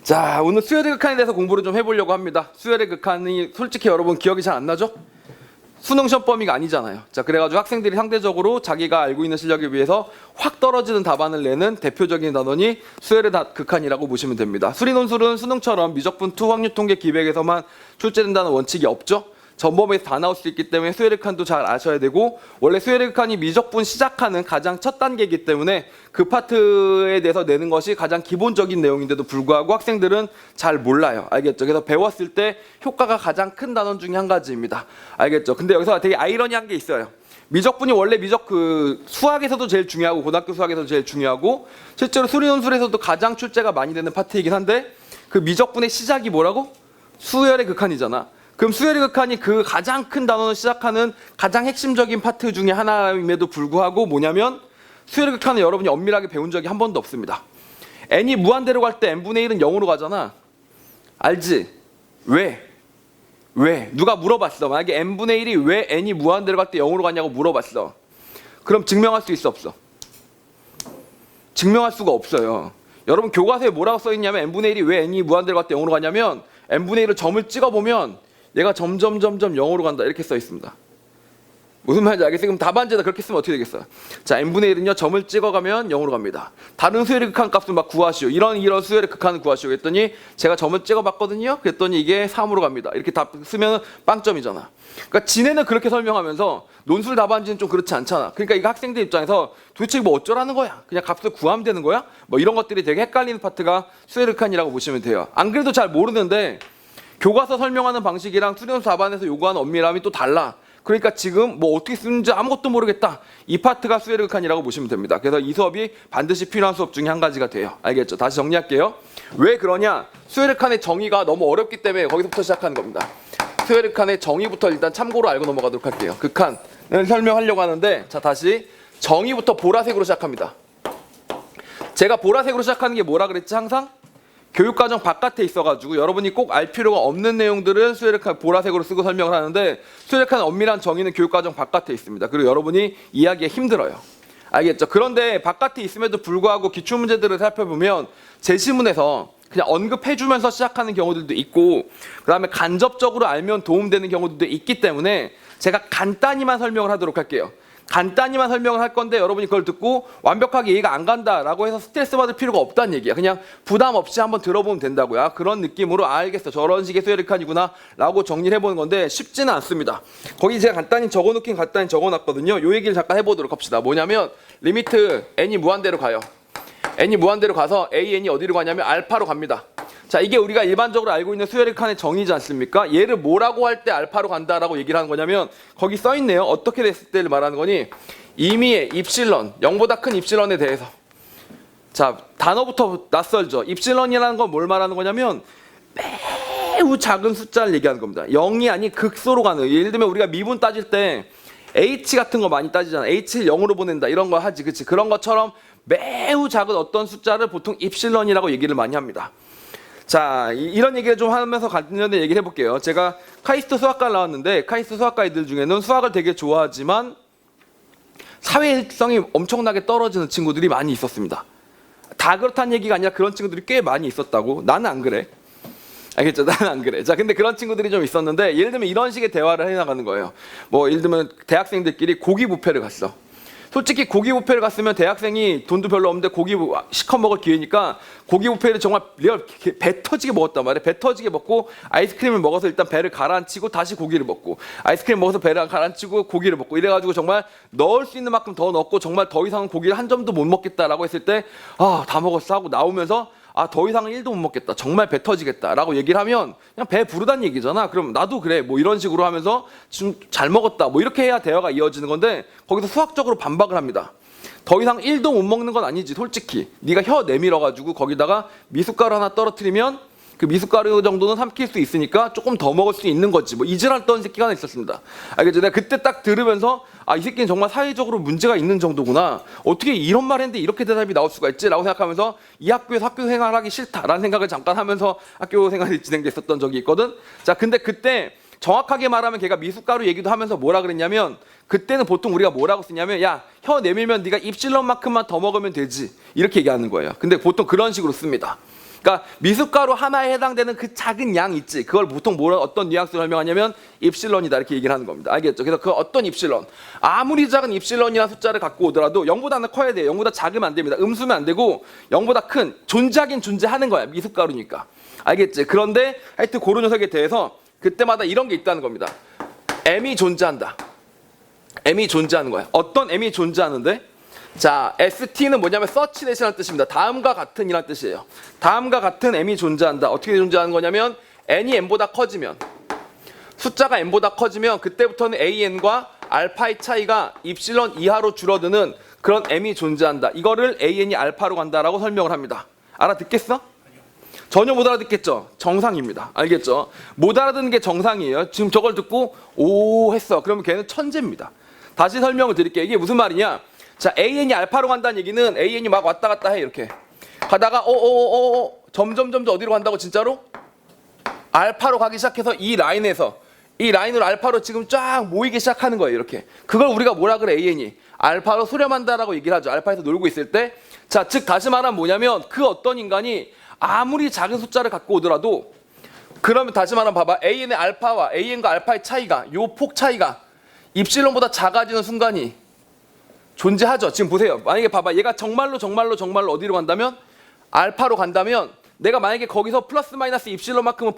자, 오늘 수열의 극한에 대해서 공부를 좀 해보려고 합니다. 수열의 극한이 솔직히 여러분 기억이 잘 안 나죠? 수능 시험 범위가 아니잖아요. 자, 그래가지고 학생들이 상대적으로 자기가 알고 있는 실력에 비해서 확 떨어지는 답안을 내는 대표적인 단원이 수열의 극한이라고 보시면 됩니다. 수리논술은 수능처럼 미적분 2 확률통계 기백에서만 출제된다는 원칙이 없죠. 전범위에서 다 나올 수 있기 때문에 수열의 극한도 잘 아셔야 되고, 원래 수열의 극한이 미적분 시작하는 가장 첫 단계이기 때문에 그 파트에 대해서 내는 것이 가장 기본적인 내용인데도 불구하고 학생들은 잘 몰라요. 알겠죠? 그래서 배웠을 때 효과가 가장 큰 단원 중에 한 가지입니다. 알겠죠? 근데 여기서 되게 아이러니한 게 있어요. 미적분이 원래 수학에서도 제일 중요하고 고등학교 수학에서도 제일 중요하고 실제로 수리논술에서도 가장 출제가 많이 되는 파트이긴 한데, 그 미적분의 시작이 뭐라고? 수열의 극한이잖아. 그럼 수열의 극한이 그 가장 큰 단원을 시작하는 가장 핵심적인 파트 중에 하나임에도 불구하고 뭐냐면, 수열의 극한은 여러분이 엄밀하게 배운 적이 한 번도 없습니다. n이 무한대로 갈 때 n분의 1은 0으로 가잖아. 알지? 왜? 누가 물어봤어. 만약에 n분의 1이 왜 n이 무한대로 갈 때 0으로 가냐고 물어봤어. 그럼 증명할 수 있어, 없어? 증명할 수가 없어요. 여러분 교과서에 뭐라고 써있냐면, n분의 1이 왜 n이 무한대로 갈 때 0으로 가냐면, n분의 1을 점을 찍어보면 얘가 점점 0으로 간다, 이렇게 써 있습니다. 무슨 말인지 알겠어요? 그럼 답안지에다 그렇게 쓰면 어떻게 되겠어요? 자, n분의 1은요 점을 찍어가면 0으로 갑니다. 다른 수열의 극한 값을 막 구하시오. 이런 수열의 극한을 구하시오. 그랬더니 제가 점을 찍어봤거든요. 그랬더니 이게 3으로 갑니다. 이렇게 답 쓰면 빵점이잖아. 그러니까 지네는 그렇게 설명하면서 논술 답안지는 좀 그렇지 않잖아. 그러니까 이거 학생들 입장에서 도대체 뭐 어쩌라는 거야? 그냥 값을 구하면 되는 거야? 뭐 이런 것들이 되게 헷갈리는 파트가 수열의 극한이라고 보시면 돼요. 안 그래도 잘 모르는데 교과서 설명하는 방식이랑 수리논술 답안에서 요구하는 엄밀함이 또 달라. 그러니까 지금 뭐 어떻게 쓰는지 아무것도 모르겠다. 이 파트가 수열의 극한이라고 보시면 됩니다. 그래서 이 수업이 반드시 필요한 수업 중에 한 가지가 돼요. 알겠죠? 다시 정리할게요. 왜 그러냐? 수열의 극한의 정의가 너무 어렵기 때문에 거기서부터 시작하는 겁니다. 수열의 극한의 정의부터 일단 참고로 알고 넘어가도록 할게요. 극한을 설명하려고 하는데, 자, 다시 정의부터 보라색으로 시작합니다. 제가 보라색으로 시작하는 게 뭐라 그랬지? 항상 교육과정 바깥에 있어가지고 여러분이 꼭 알 필요가 없는 내용들은 수열의 극한 보라색으로 쓰고 설명을 하는데, 수열의 극한 엄밀한 정의는 교육과정 바깥에 있습니다. 그리고 여러분이 이해하기가 힘들어요. 알겠죠? 그런데 바깥에 있음에도 불구하고 기출문제들을 살펴보면 제시문에서 그냥 언급해주면서 시작하는 경우들도 있고, 그 다음에 간접적으로 알면 도움되는 경우들도 있기 때문에 제가 간단히만 설명을 하도록 할게요. 간단히만 설명을 할 건데 여러분이 그걸 듣고 완벽하게 이해가 안 간다라고 해서 스트레스 받을 필요가 없다는 얘기야. 그냥 부담 없이 한번 들어보면 된다고요. 그런 느낌으로 알겠어, 저런 식의 수열의 극한이구나 라고 정리를 해보는 건데 쉽지는 않습니다. 거기 제가 간단히 적어놨거든요. 요 얘기를 잠깐 해보도록 합시다. 뭐냐면 리미트 n이 무한대로 가요. n이 무한대로 가서 an이 어디로 가냐면 알파로 갑니다. 자, 이게 우리가 일반적으로 알고 있는 수열의 극한의 정의지 않습니까? 얘를 뭐라고 할 때 알파로 간다라고 얘기를 하는 거냐면, 거기 써있네요. 어떻게 됐을 때를 말하는 거니, 임의의 입실런, 0보다 큰 입실런에 대해서. 자, 단어부터 낯설죠. 입실런이라는 건 뭘 말하는 거냐면 매우 작은 숫자를 얘기하는 겁니다. 0이 아닌 극소로 가는. 예를 들면 우리가 미분 따질 때 h 같은 거 많이 따지잖아. h를 0으로 보낸다, 이런 거 하지, 그치? 그런 것처럼 매우 작은 어떤 숫자를 보통 입실런이라고 얘기를 많이 합니다. 자, 이런 얘기를 좀 하면서 간단히 얘기를 해볼게요. 제가 카이스트 수학과를 나왔는데, 카이스트 수학과 애들 중에는 수학을 되게 좋아하지만 사회성이 엄청나게 떨어지는 친구들이 많이 있었습니다. 다 그렇다는 얘기가 아니라 그런 친구들이 꽤 많이 있었다고. 나는 안 그래. 알겠죠? 나는 안 그래. 자, 근데 그런 친구들이 좀 있었는데, 예를 들면 이런 식의 대화를 해나가는 거예요. 뭐 예를 들면 대학생들끼리 고기 뷔페를 갔어. 솔직히 고기 뷔페를 갔으면 대학생이 돈도 별로 없는데 고기 시커 먹을 기회니까 고기 뷔페를 정말 배 터지게 먹었단 말이야. 배 터지게 먹고 아이스크림을 먹어서 일단 배를 가라앉히고 다시 고기를 먹고, 아이스크림 먹어서 배를 가라앉히고 고기를 먹고, 이래가지고 정말 넣을 수 있는 만큼 더 넣고 정말 더 이상은 고기를 한 점도 못 먹겠다라고 했을 때, 아, 다 먹었어 하고 나오면서, 아, 더 이상은 1도 못 먹겠다, 정말 배 터지겠다 라고 얘기를 하면 그냥 배 부르다는 얘기잖아. 그럼 나도 그래, 뭐 이런 식으로 하면서 좀 잘 먹었다, 뭐 이렇게 해야 대화가 이어지는 건데, 거기서 수학적으로 반박을 합니다. 더 이상 1도 못 먹는 건 아니지. 솔직히 네가 혀 내밀어 가지고 거기다가 미숫가루 하나 떨어뜨리면 그 미숫가루 정도는 삼킬 수 있으니까 조금 더 먹을 수 있는 거지. 뭐 이질할 떠는 새끼가 하나 있었습니다. 알겠죠? 내가 그때 딱 들으면서, 아, 이 새끼는 정말 사회적으로 문제가 있는 정도구나. 어떻게 이런 말 했는데 이렇게 대답이 나올 수가 있지? 라고 생각하면서 이 학교에서 학교 생활하기 싫다라는 생각을 잠깐 하면서 학교 생활이 진행됐었던 적이 있거든. 자, 근데 그때 정확하게 말하면 걔가 미숫가루 얘기도 하면서 뭐라 그랬냐면, 그때는 보통 우리가 뭐라고 쓰냐면, 야, 혀 내밀면 네가 입실런만큼만 더 먹으면 되지, 이렇게 얘기하는 거예요. 근데 보통 그런 식으로 씁니다. 그러니까 미숫가루 하나에 해당되는 그 작은 양 있지. 그걸 보통 어떤 뉘앙스로 설명하냐면 입실론이다 이렇게 얘기를 하는 겁니다. 알겠죠? 그래서 그 어떤 입실론, 아무리 작은 입실론이라는 숫자를 갖고 오더라도 0보다는 커야 돼요. 0보다 작으면 안 됩니다. 음수면 안 되고 0보다 큰 존재하긴 존재하는 거야. 미숫가루니까. 알겠지? 그런데 하여튼 그런 녀석에 대해서 그때마다 이런 게 있다는 겁니다. M이 존재한다. M이 존재하는 거야. 어떤 M이 존재하는데? 자, ST는 뭐냐면 search 대신이라는 뜻입니다. 다음과 같은 이라는 뜻이에요. 다음과 같은 M이 존재한다. 어떻게 존재하는 거냐면 N이 M보다 커지면, 숫자가 M보다 커지면 그때부터는 AN과 알파의 차이가 입실론 이하로 줄어드는 그런 M이 존재한다. 이거를 AN이 알파로 간다라고 설명을 합니다. 알아듣겠어? 전혀 못 알아듣겠죠? 정상입니다. 알겠죠? 못 알아듣는 게 정상이에요. 지금 저걸 듣고 오 했어. 그러면 걔는 천재입니다. 다시 설명을 드릴게요. 이게 무슨 말이냐? 자, AN이 알파로 간다는 얘기는 AN이 막 왔다 갔다 해 이렇게 가다가 점점 어디로 간다고 진짜로? 알파로 가기 시작해서 이 라인으로 알파로 지금 쫙 모이기 시작하는 거예요. 이렇게. 그걸 우리가 뭐라 그래? AN이 알파로 수렴한다라고 얘기를 하죠. 알파에서 놀고 있을 때. 자, 즉 다시 말하면 뭐냐면 그 어떤 인간이 아무리 작은 숫자를 갖고 오더라도, 그러면 다시 말하면 봐봐. AN의 알파와 AN과 알파의 차이가, 요 폭 차이가 입실론보다 작아지는 순간이 존재하죠. 지금 보세요. 만약에 봐봐. 얘가 정말로 어디로 간다면? 알파로 간다면 내가 만약에 거기서 플러스 마이너스 입실론만큼은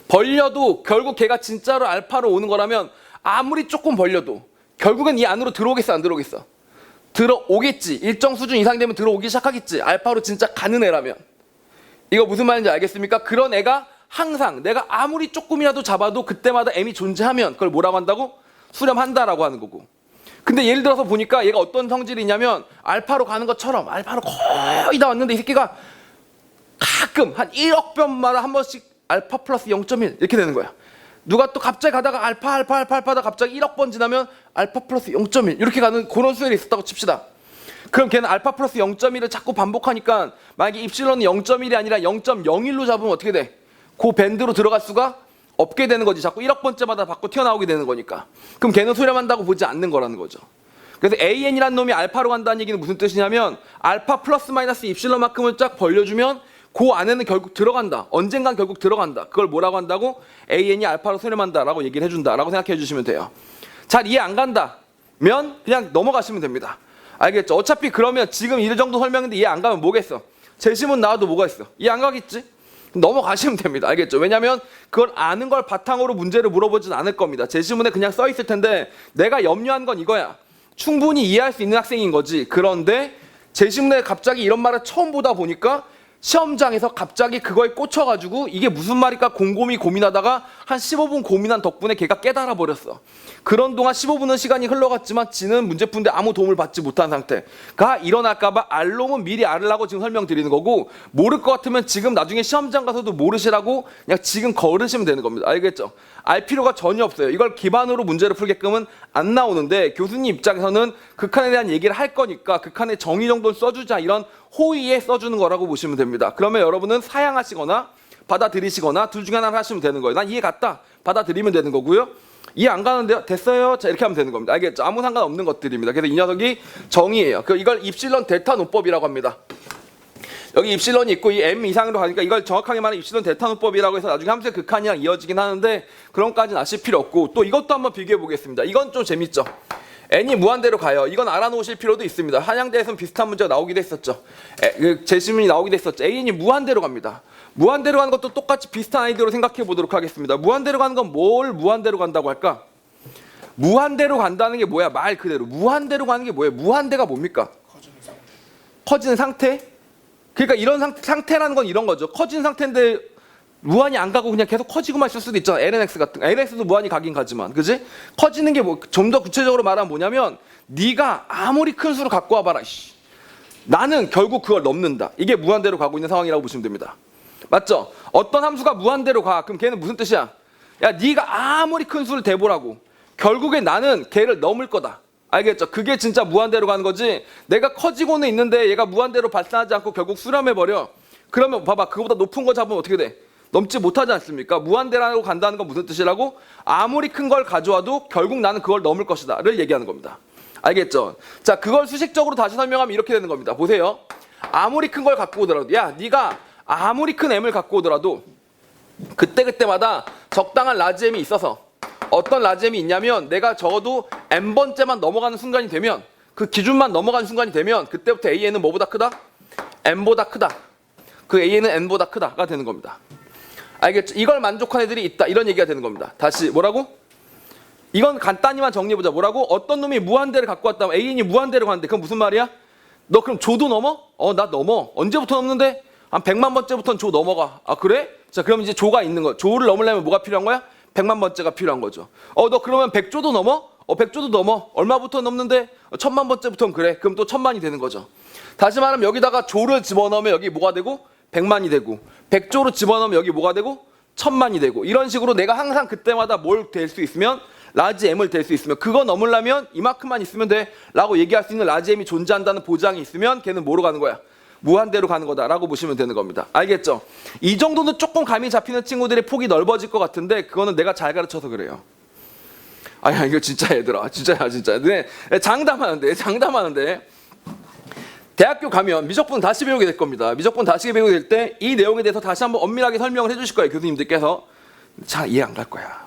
벌려도 결국 걔가 진짜로 알파로 오는 거라면 아무리 조금 벌려도 결국엔 이 안으로 들어오겠어 안 들어오겠어? 들어오겠지. 일정 수준 이상 되면 들어오기 시작하겠지. 알파로 진짜 가는 애라면. 이거 무슨 말인지 알겠습니까? 그런 애가 항상 내가 아무리 조금이라도 잡아도 그때마다 M이 존재하면 그걸 뭐라고 한다고? 수렴한다라고 하는 거고. 근데 예를 들어서 보니까 얘가 어떤 성질이 있냐면 알파로 가는 것처럼 알파로 거의 다 왔는데 이 새끼가 가끔 한 1억 변마다 한 번씩 알파 플러스 0.1 이렇게 되는 거야. 누가 또 갑자기 가다가 알파 하다 갑자기 1억 번 지나면 알파 플러스 0.1 이렇게 가는 그런 수열이 있었다고 칩시다. 그럼 걔는 알파 플러스 0.1을 자꾸 반복하니까 만약에 입실론이 0.1이 아니라 0.01로 잡으면 어떻게 돼? 그 밴드로 들어갈 수가 없게 되는 거지. 자꾸 1억 번째마다 밖으로 튀어나오게 되는 거니까. 그럼 걔는 수렴한다고 보지 않는 거라는 거죠. 그래서 AN이라는 놈이 알파로 간다는 얘기는 무슨 뜻이냐면 알파 플러스 마이너스 입실론만큼을 쫙 벌려주면 그 안에는 결국 들어간다. 언젠간 결국 들어간다. 그걸 뭐라고 한다고? AN이 알파로 수렴한다라고 얘기를 해준다라고 생각해 주시면 돼요. 잘 이해 안 간다면 그냥 넘어가시면 됩니다. 알겠죠? 어차피 그러면 지금 이 정도 설명인데 이해 안 가면 뭐겠어? 제시문 나와도 뭐가 있어? 이해 안 가겠지? 넘어가시면 됩니다. 알겠죠? 왜냐하면 그걸 아는 걸 바탕으로 문제를 물어보진 않을 겁니다. 제시문에 그냥 써 있을 텐데 내가 염려한 건 이거야. 충분히 이해할 수 있는 학생인 거지. 그런데 제시문에 갑자기 이런 말을 처음 보다 보니까 시험장에서 갑자기 그거에 꽂혀가지고 이게 무슨 말일까 곰곰이 고민하다가 한 15분 고민한 덕분에 걔가 깨달아 버렸어. 그런 동안 15분은 시간이 흘러갔지만 지는 문제 푸는데 아무 도움을 받지 못한 상태가 일어날까봐 알놈은 미리 알으라고 지금 설명드리는 거고, 모를 것 같으면 지금 나중에 시험장 가서도 모르시라고 그냥 지금 걸으시면 되는 겁니다. 알겠죠? 알 필요가 전혀 없어요. 이걸 기반으로 문제를 풀게끔은 안 나오는데 교수님 입장에서는 극한에 대한 얘기를 할 거니까 극한의 정의 정도는 써주자 이런 호의에 써주는 거라고 보시면 됩니다. 그러면 여러분은 사양하시거나 받아들이시거나 둘 중에 하나를 하시면 되는 거예요. 난 이해 갔다. 받아들이면 되는 거고요. 이해 안 가는데요? 됐어요? 자, 이렇게 하면 되는 겁니다. 알겠죠? 아무 상관없는 것들입니다. 그래서 이 녀석이 정의예요. 이걸 입실론 델타 노법이라고 합니다. 여기 입실론이 있고 이 M 이상으로 가니까 이걸 정확하게 말하면 입실론 델타 노법이라고 해서 나중에 함수의 극한이랑 이어지긴 하는데 그런 것까지는 아실 필요 없고, 또 이것도 한번 비교해 보겠습니다. 이건 좀 재밌죠? n이 무한대로 가요. 이건 알아놓으실 필요도 있습니다. 한양대에서는 비슷한 문제가 나오기도 했었죠. 제시문이 나오기도 했었죠. an이 무한대로 갑니다. 무한대로 가는 것도 똑같이 비슷한 아이디어로 생각해 보도록 하겠습니다. 무한대로 가는 건 뭘 무한대로 간다고 할까? 무한대로 간다는 게 뭐야? 말 그대로 무한대로 가는 게 뭐예요? 무한대가 뭡니까? 커지는 상태? 그러니까 이런 상태라는 건 이런 거죠. 커지는 상태인데 무한히 안 가고 그냥 계속 커지고만 있을 수도 있잖아. lnx 같은 거. lnx도 무한히 가긴 가지만, 그지? 커지는 게 뭐 좀 더 구체적으로 말하면 뭐냐면 네가 아무리 큰 수를 갖고 와봐라. 나는 결국 그걸 넘는다. 이게 무한대로 가고 있는 상황이라고 보시면 됩니다. 맞죠? 어떤 함수가 무한대로 가. 그럼 걔는 무슨 뜻이야? 야, 네가 아무리 큰 수를 대보라고. 결국에 나는 걔를 넘을 거다. 알겠죠? 그게 진짜 무한대로 가는 거지. 내가 커지고는 있는데 얘가 무한대로 발산하지 않고 결국 수렴해버려. 그러면 봐봐. 그거보다 높은 거 잡으면 어떻게 돼? 넘지 못하지 않습니까? 무한대로 간다는 건 무슨 뜻이라고? 아무리 큰 걸 가져와도 결국 나는 그걸 넘을 것이다 를 얘기하는 겁니다. 알겠죠? 자, 그걸 수식적으로 다시 설명하면 이렇게 되는 겁니다. 보세요. 아무리 큰 걸 갖고 오더라도, 야, 네가 아무리 큰 m을 갖고 오더라도 그때그때마다 적당한 라지 m이 있어서, 어떤 라지 m이 있냐면 내가 적어도 m번째만 넘어가는 순간이 되면, 그 기준만 넘어가는 순간이 되면 그때부터 AN은 뭐보다 크다? M보다 크다. 그 AN은 N보다 크다가 되는 겁니다. 알겠죠? 이걸 만족한 애들이 있다, 이런 얘기가 되는 겁니다. 다시 뭐라고? 이건 간단히만 정리해보자. 뭐라고? 어떤 놈이 무한대를 갖고 왔다면, AN이 무한대를 갔는데 그건 무슨 말이야? 너 그럼 조도 넘어? 나 넘어. 언제부터 넘는데? 한 100만 번째부터는 조 넘어가. 아 그래? 자 그럼 이제 조가 있는 거. 조를 넘으려면 뭐가 필요한 거야? 100만 번째가 필요한 거죠. 너 그러면 100조도 넘어? 100조도 넘어. 얼마부터 넘는데? 1000만 번째부터는 그래. 그럼 또 1000만이 되는 거죠. 다시 말하면 여기다가 조를 집어넣으면 여기 뭐가 되고? 100만이 되고, 100조로 집어넣으면 여기 뭐가 되고? 1000만이 되고, 이런 식으로 내가 항상 그때마다 뭘 될 수 있으면, 라지 M을 될 수 있으면, 그거 넘으려면 이만큼만 있으면 돼 라고 얘기할 수 있는 라지 M이 존재한다는 보장이 있으면 걔는 뭐로 가는 거야? 무한대로 가는 거다 라고 보시면 되는 겁니다. 알겠죠? 이 정도는 조금 감이 잡히는 친구들의 폭이 넓어질 것 같은데 그거는 내가 잘 가르쳐서 그래요. 아야 이거 진짜 얘들아, 진짜야 진짜. 네, 장담하는데 대학교 가면 미적분 다시 배우게 될 겁니다. 미적분 다시 배우게 될 때 이 내용에 대해서 다시 한번 엄밀하게 설명을 해주실 거예요, 교수님들께서. 잘 이해 안 갈 거야.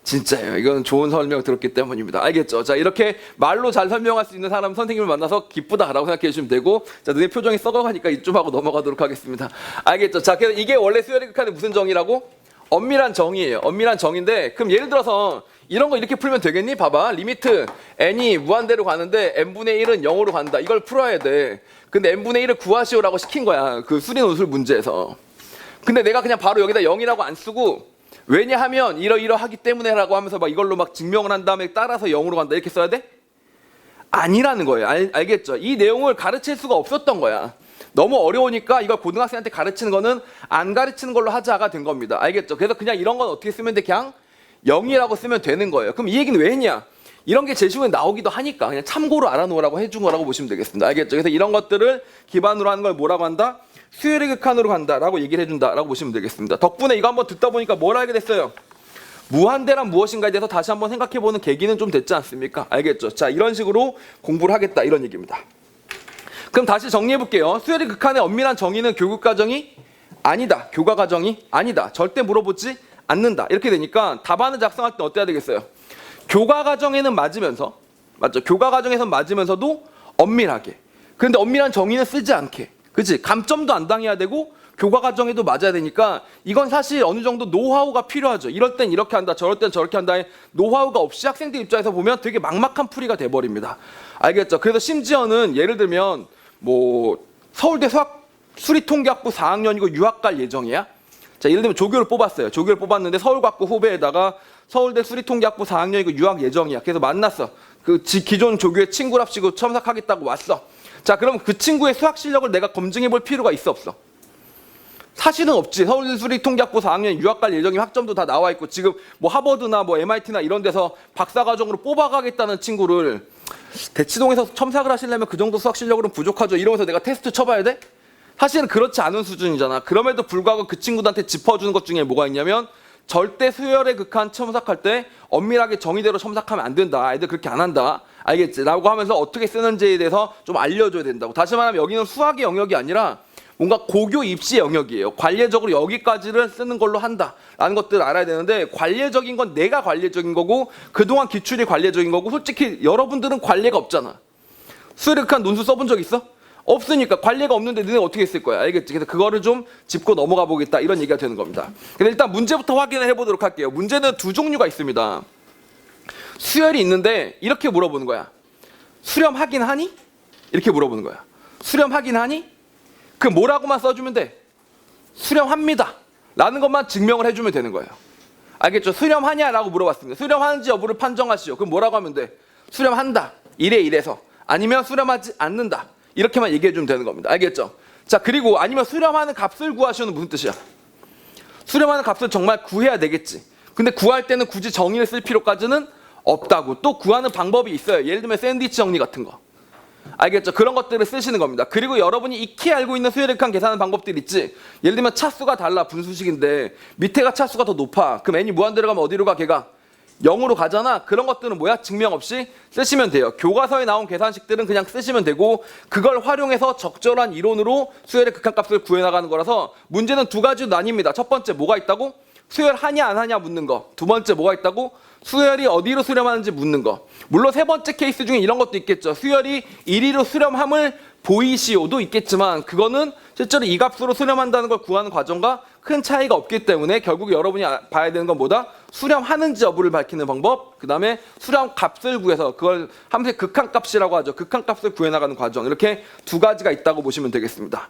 진짜예요. 이건 좋은 설명 들었기 때문입니다. 알겠죠? 자, 이렇게 말로 잘 설명할 수 있는 사람, 선생님을 만나서 기쁘다라고 생각해 주시면 되고, 자, 눈에 표정이 썩어가니까 이쯤 하고 넘어가도록 하겠습니다. 알겠죠? 자, 그래서 이게 원래 수열의 극한의 무슨 정의라고? 엄밀한 정의예요. 엄밀한 정의인데, 그럼 예를 들어서 이런 거 이렇게 풀면 되겠니? 봐봐. 리미트 n이 무한대로 가는데 n분의 1은 0으로 간다. 이걸 풀어야 돼. 근데 n분의 1을 구하시오라고 시킨 거야. 그 수리노술 문제에서. 근데 내가 그냥 바로 여기다 0이라고 안 쓰고, 왜냐하면 이러이러하기 때문에 라고 하면서 막 이걸로 막 증명을 한 다음에 따라서 0으로 간다 이렇게 써야 돼? 아니라는 거예요. 알겠죠? 이 내용을 가르칠 수가 없었던 거야. 너무 어려우니까 이걸 고등학생한테 가르치는 거는 안 가르치는 걸로 하자가 된 겁니다. 알겠죠? 그래서 그냥 이런 건 어떻게 쓰면 돼? 그냥 0이라고 쓰면 되는 거예요. 그럼 이 얘기는 왜 했냐? 이런 게 제시문에 나오기도 하니까 그냥 참고로 알아놓으라고 해준 거라고 보시면 되겠습니다. 알겠죠? 그래서 이런 것들을 기반으로 하는 걸 뭐라고 한다? 수열의 극한으로 간다라고 얘기를 해준다라고 보시면 되겠습니다. 덕분에 이거 한번 듣다 보니까 뭘 알게 됐어요? 무한대란 무엇인가에 대해서 다시 한번 생각해보는 계기는 좀 됐지 않습니까? 알겠죠? 자, 이런 식으로 공부를 하겠다 이런 얘기입니다. 그럼 다시 정리해볼게요. 수열의 극한의 엄밀한 정의는 교육과정이 아니다. 교과과정이 아니다. 절대 물어보지 않는다. 이렇게 되니까 답안을 작성할 때 어때야 되겠어요? 교과과정에는 맞으면서, 맞죠? 교과과정에서는 맞으면서도 엄밀하게. 그런데 엄밀한 정의는 쓰지 않게. 그치? 감점도 안 당해야 되고 교과 과정에도 맞아야 되니까 이건 사실 어느 정도 노하우가 필요하죠. 이럴 땐 이렇게 한다, 저럴 땐 저렇게 한다의 노하우가 없이 학생들 입장에서 보면 되게 막막한 풀이가 돼버립니다. 알겠죠? 그래서 심지어는 예를 들면 뭐 서울대 수리통계학부 4학년이고 유학 갈 예정이야? 자, 예를 들면 조교를 뽑았어요. 조교를 뽑았는데 서울과학부 후배에다가 서울대 수리통계학부 4학년이고 유학 예정이야. 그래서 만났어. 그 기존 조교의 친구랍시고 첨삭하겠다고 왔어. 자, 그럼 그 친구의 수학 실력을 내가 검증해 볼 필요가 있어 없어? 사실은 없지. 서울대 수리통계학부 4학년 유학 갈 예정이 학점도 다 나와 있고 지금 뭐 하버드나 뭐 MIT나 이런 데서 박사과정으로 뽑아가겠다는 친구를 대치동에서 첨삭을 하시려면 그 정도 수학 실력으로는 부족하죠. 이러면서 내가 테스트 쳐봐야 돼? 사실은 그렇지 않은 수준이잖아. 그럼에도 불구하고 그 친구들한테 짚어주는 것 중에 뭐가 있냐면 절대 수열의 극한 첨삭할 때 엄밀하게 정의대로 첨삭하면 안 된다. 애들 그렇게 안 한다. 알겠지? 라고 하면서 어떻게 쓰는지에 대해서 좀 알려줘야 된다고. 다시 말하면 여기는 수학의 영역이 아니라 뭔가 고교 입시 영역이에요. 관례적으로 여기까지를 쓰는 걸로 한다라는 것들을 알아야 되는데 관례적인 건 내가 관례적인 거고 그동안 기출이 관례적인 거고 솔직히 여러분들은 관례가 없잖아. 수열의 극한 논술 써본 적 있어? 없으니까 관례가 없는데 너네 어떻게 했을 거야. 알겠지? 그래서 그거를 좀 짚고 넘어가 보겠다 이런 얘기가 되는 겁니다. 근데 일단 문제부터 확인을 해보도록 할게요. 문제는 두 종류가 있습니다. 수열이 있는데 이렇게 물어보는 거야. 수렴하긴 하니? 이렇게 물어보는 거야. 수렴하긴 하니? 그 뭐라고만 써주면 돼. 수렴합니다 라는 것만 증명을 해주면 되는 거예요. 알겠죠? 수렴하냐 라고 물어봤습니다. 수렴하는지 여부를 판정하시오. 그럼 뭐라고 하면 돼? 수렴한다. 이래 이래서. 아니면 수렴하지 않는다. 이렇게만 얘기해주면 되는 겁니다. 알겠죠? 자, 그리고 아니면 수렴하는 값을 구하시오는 무슨 뜻이야? 수렴하는 값을 정말 구해야 되겠지. 근데 구할 때는 굳이 정의를 쓸 필요까지는 없다고. 또 구하는 방법이 있어요. 예를 들면 샌드위치 정리 같은 거. 알겠죠? 그런 것들을 쓰시는 겁니다. 그리고 여러분이 익히 알고 있는 수열의 극한 계산하는 방법들 있지. 예를 들면 차수가 달라. 분수식인데 밑에가 차수가 더 높아. 그럼 n이 무한대로 가면 어디로 가? 걔가 0으로 가잖아. 그런 것들은 뭐야? 증명 없이 쓰시면 돼요. 교과서에 나온 계산식들은 그냥 쓰시면 되고 그걸 활용해서 적절한 이론으로 수열의 극한값을 구해나가는 거라서 문제는 두 가지로 나뉩니다. 첫 번째 뭐가 있다고? 수열 하냐 안 하냐 묻는 거. 두 번째 뭐가 있다고? 수열이 어디로 수렴하는지 묻는 거. 물론 세 번째 케이스 중에 이런 것도 있겠죠. 수열이 1위로 수렴함을 보이시오도 있겠지만 그거는 실제로 이 값으로 수렴한다는 걸 구하는 과정과 큰 차이가 없기 때문에 결국 여러분이 봐야 되는 건 뭐다? 수렴하는지 여부를 밝히는 방법, 그 다음에 수렴 값을 구해서 그걸 함수의 극한값이라고 하죠. 극한값을 구해나가는 과정. 이렇게 두 가지가 있다고 보시면 되겠습니다.